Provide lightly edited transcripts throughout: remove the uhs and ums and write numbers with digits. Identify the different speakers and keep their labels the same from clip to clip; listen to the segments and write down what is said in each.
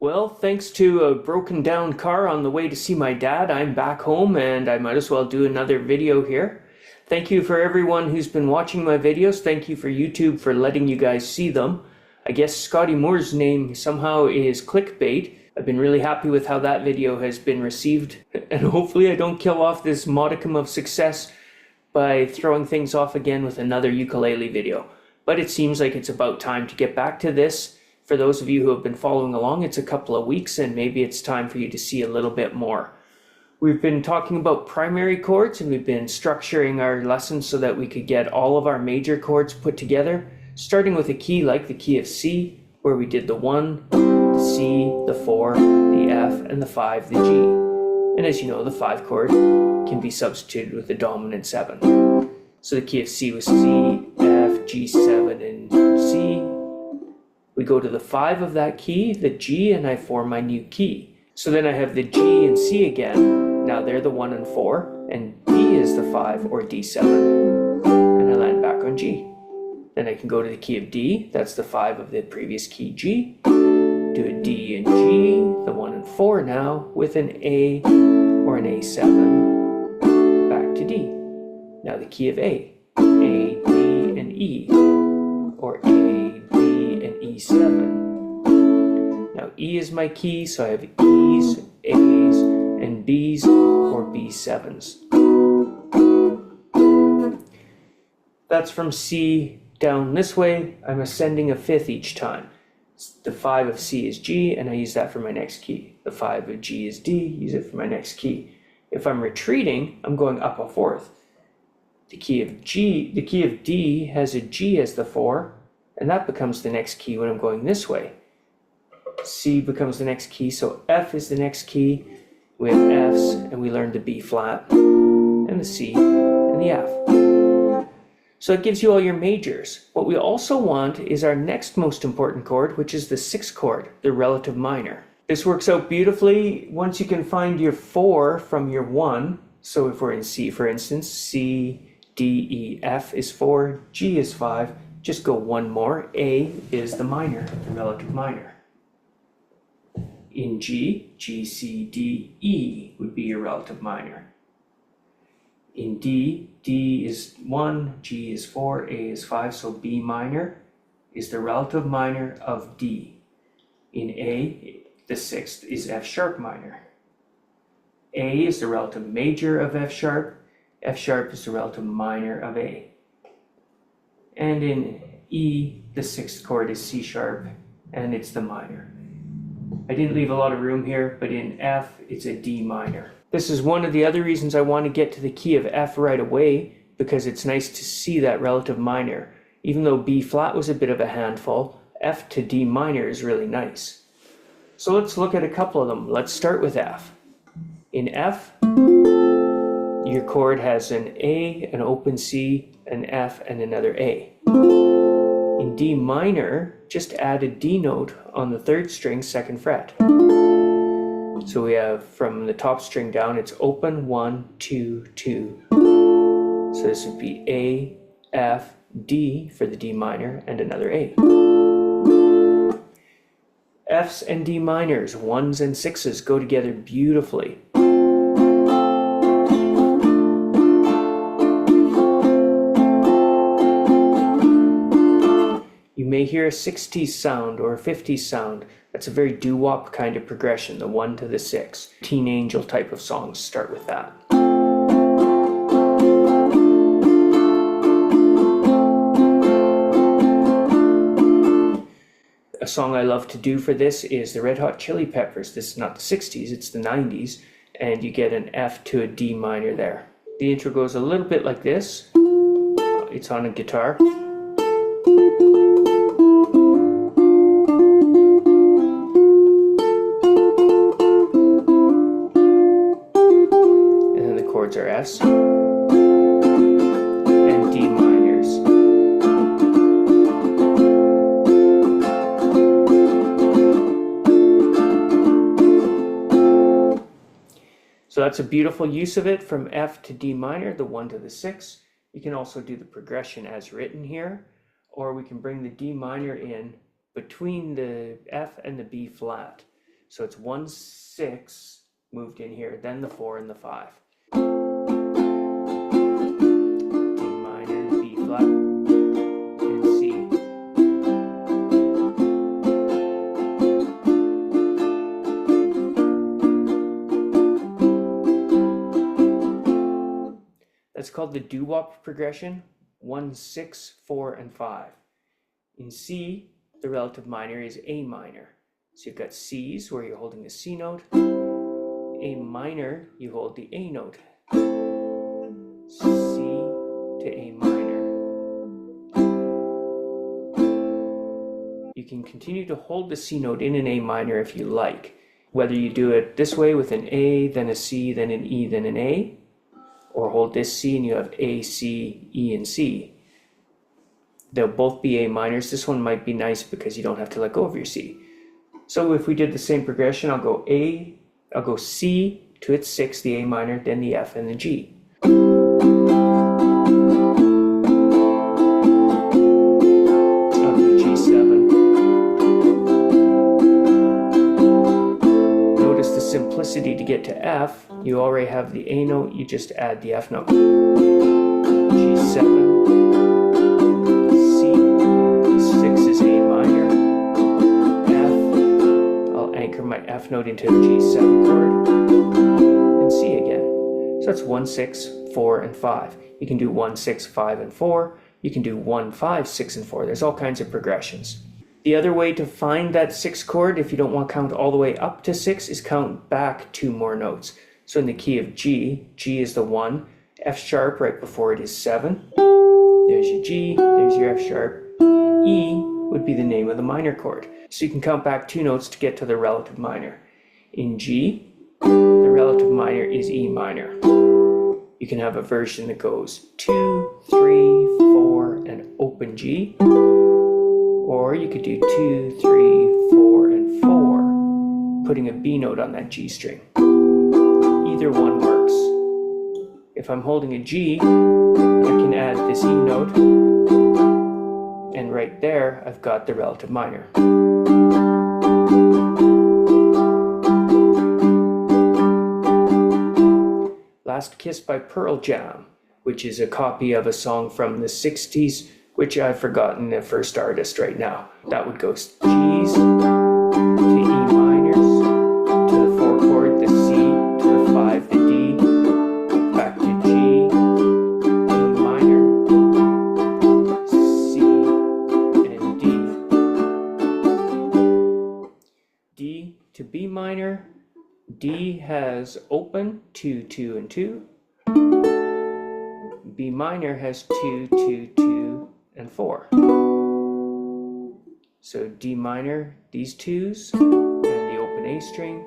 Speaker 1: Well, thanks to a broken down car on the way to see my dad, I'm back home and I might as well do another video here. Thank you for everyone who's been watching my videos. Thank you for YouTube for letting you guys see them. I guess Scotty Moore's name somehow is clickbait. I've been really happy with how that video has been received, and hopefully I don't kill off this modicum of success by throwing things off again with another ukulele video. But it seems like it's about time to get back to this. For those of you who have been following along, it's a couple of weeks and maybe it's time for you to see a little bit more. We've been talking about primary chords and we've been structuring our lessons so that we could get all of our major chords put together, starting with a key like the key of C, where we did the 1, the C, the 4, the F, and the 5, the G. And as you know, the 5 chord can be substituted with the dominant 7. So the key of C was C, F, G7, and C. We go to the 5 of that key, the G, and I form my new key. So then I have the G and C again. Now they're the 1 and 4, and D is the 5 or D7. And I land back on G. Then I can go to the key of D, that's the 5 of the previous key G. Do a D and G, the 1 and 4 now, with an A or an A7, back to D. Now the key of A, D, and E, or A, D, and E7. Now E is my key, so I have E's, A's, and B's, or B7s. That's from C down this way. I'm ascending a 5th each time. The 5 of C is G, and I use that for my next key. The 5 of G is D, use it for my next key. If I'm retreating, I'm going up a 4th. The key of D has a G as the 4, and that becomes the next key when I'm going this way. C becomes the next key, so F is the next key. We have F's, and we learn the B flat, and the C, and the F. So it gives you all your majors. What we also want is our next most important chord, which is the 6th chord, the relative minor. This works out beautifully once you can find your 4 from your 1. So if we're in C, for instance, C, D, E, F is 4, G is 5. Just go one more. A is the minor, the relative minor. In G, G, C, D, E would be your relative minor. In D, D is 1, G is 4, A is 5, so B minor is the relative minor of D. In A, the 6th is F sharp minor. A is the relative major of F sharp is the relative minor of A. And in E, the 6th chord is C sharp, and it's the minor. I didn't leave a lot of room here, but in F, it's a D minor. This is one of the other reasons I want to get to the key of F right away, because it's nice to see that relative minor. Even though B flat was a bit of a handful, F to D minor is really nice. So let's look at a couple of them. Let's start with F. In F, your chord has an A, an open C, an F, and another A. In D minor, just add a D note on the 3rd string, 2nd fret. So we have from the top string down, it's open 1, 2, 2. So this would be A, F, D for the D minor, and another A. F's and D minors, 1s and 6s go together beautifully. You may hear a 60s sound or a 50s sound. That's a very doo-wop kind of progression, the 1 to the 6. Teen Angel type of songs start with that. A song I love to do for this is the Red Hot Chili Peppers. This is not the 60s, it's the 90s, and you get an F to a D minor there. The intro goes a little bit like this. It's on a guitar. Chords are S and D minors. So that's a beautiful use of it from F to D minor, the 1 to the 6. You can also do the progression as written here, or we can bring the D minor in between the F and the B flat. So it's 1, 6 moved in here, then the 4 and the 5. D minor, B flat, and C. That's called the doo-wop progression, 1, 6, 4, and 5. In C, the relative minor is A minor. So you've got C's where you're holding the C note. A minor, you hold the A note. C to A minor. You can continue to hold the C note in an A minor if you like. Whether you do it this way with an A, then a C, then an E, then an A, or hold this C and you have A, C, E, and C. They'll both be A minors. This one might be nice because you don't have to let go of your C. So if we did the same progression, I'll go C to its 6, the A minor, then the F and the G. Of the G7. Notice the simplicity to get to F. You already have the A note, you just add the F note. G7. My F note into a G7 chord and C again. So that's 1, 6, 4, and 5. You can do 1, 6, 5, and 4. You can do 1, 5, 6, and 4. There's all kinds of progressions. The other way to find that 6th chord, if you don't want to count all the way up to 6, is count back 2 more notes. So in the key of G, G is the 1, F sharp right before it is 7. There's your G, there's your F sharp. E would be the name of the minor chord. So you can count back 2 notes to get to the relative minor. In G, the relative minor is E minor. You can have a version that goes 2, 3, 4, and open G. Or you could do 2, 3, 4, and 4, putting a B note on that G string. Either one works. If I'm holding a G, I can add this E note. And right there, I've got the relative minor. Last Kiss by Pearl Jam, which is a copy of a song from the 60s, which I've forgotten the first artist right now. That would go G's to E minors, to the 4 chord, the C, to the 5, the D, back to G, E minor, C, and D. D to B minor. D has open 2, 2, and 2. B minor has 2, 2, 2, and 4. So D minor, these 2s, and the open A string.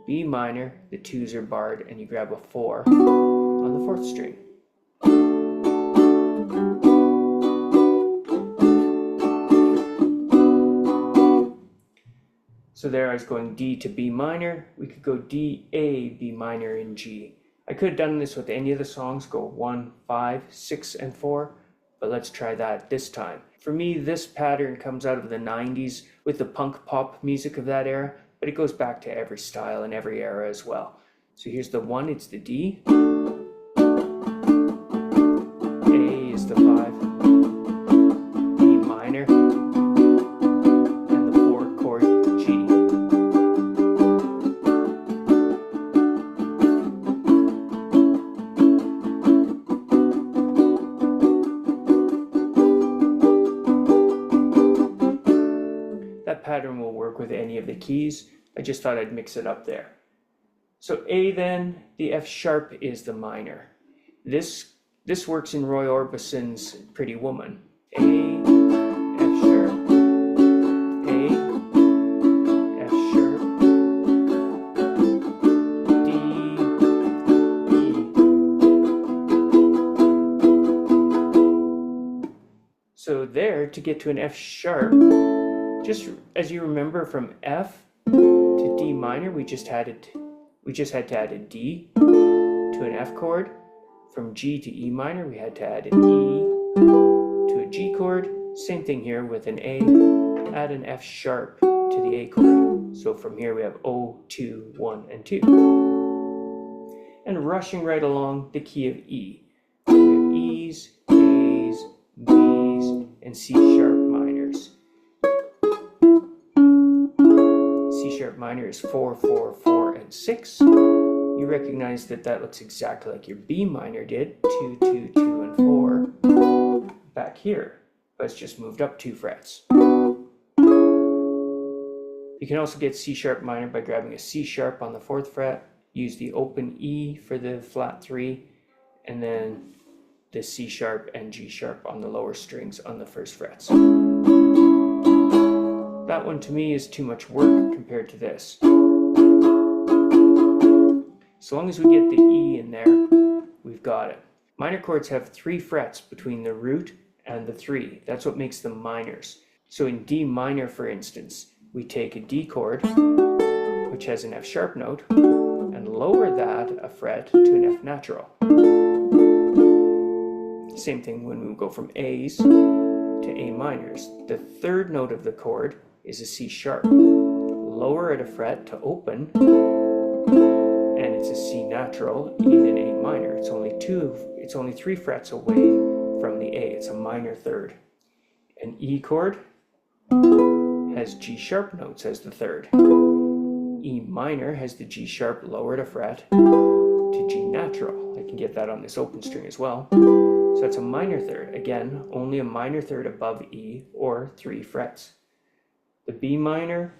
Speaker 1: B minor, the 2s are barred, and you grab a 4 on the 4th string. So there I was going D to B minor. We could go D, A, B minor, and G. I could have done this with any of the songs, go 1, 5, 6, and 4, but let's try that this time. For me, this pattern comes out of the 90s with the punk pop music of that era, but it goes back to every style and every era as well. So here's the 1, it's the D. A is the 5. B minor. And the 4 chord G. That pattern will work with any of the keys. I just thought I'd mix it up there. So A then, the F sharp is the minor. This works in Roy Orbison's Pretty Woman. A, F sharp, A, F sharp, D, E. So there, to get to an F sharp, just as you remember from F to D minor, we just had to add a D to an F chord. From G to E minor, we had to add an E to a G chord. Same thing here with an A. Add an F sharp to to the A chord. So from here we have O, 2, 1, and 2. And rushing right along the key of E. We have E's, A's, B's, and C sharp minors. C sharp minor is 4, 4, 4, and 6. You recognize that that looks exactly like your B minor did, 2, 2, 2, and 4, back here, but it's just moved up 2 frets. You can also get C sharp minor by grabbing a C sharp on the 4th fret, use the open E for the flat 3, and then the C sharp and G sharp on the lower strings on the 1st frets. That one to me is too much work compared to this. So long as we get the E in there, we've got it. Minor chords have 3 frets between the root and the 3. That's what makes them minors. So in D minor, for instance, we take a D chord, which has an F sharp note, and lower that a fret to an F natural. Same thing when we go from A's to A minors. The 3rd note of the chord is a C sharp. Lower it a fret to open, and it's a C natural in an A minor. It's only 3 frets away from the A. It's a minor 3rd. An E chord has G sharp notes as the 3rd. E minor has the G sharp lowered a fret to G natural. I can get that on this open string as well. So that's a minor 3rd. Again, only a minor 3rd above E, or 3 frets. The B minor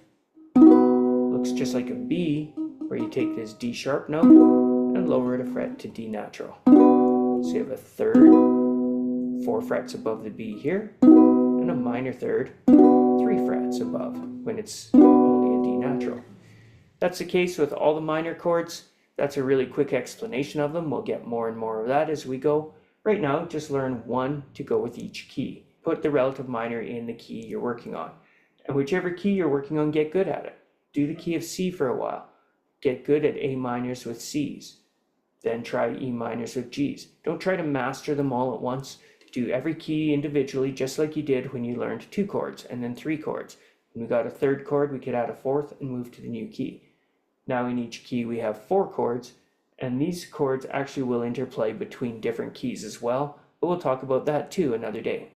Speaker 1: looks just like a B, where you take this D sharp note and lower it a fret to D natural. So you have a 3rd, 4 frets above the B here, and a minor 3rd, 3 frets above, when it's only a D natural. That's the case with all the minor chords. That's a really quick explanation of them. We'll get more and more of that as we go. Right now, just learn one to go with each key. Put the relative minor in the key you're working on. And whichever key you're working on, get good at it. Do the key of C for a while. Get good at A minors with C's. Then try E minors with G's. Don't try to master them all at once. Do every key individually, just like you did when you learned 2 chords and then 3 chords. When we got a 3rd chord, we could add a 4th and move to the new key. Now in each key we have 4 chords, and these chords actually will interplay between different keys as well, but we'll talk about that too another day.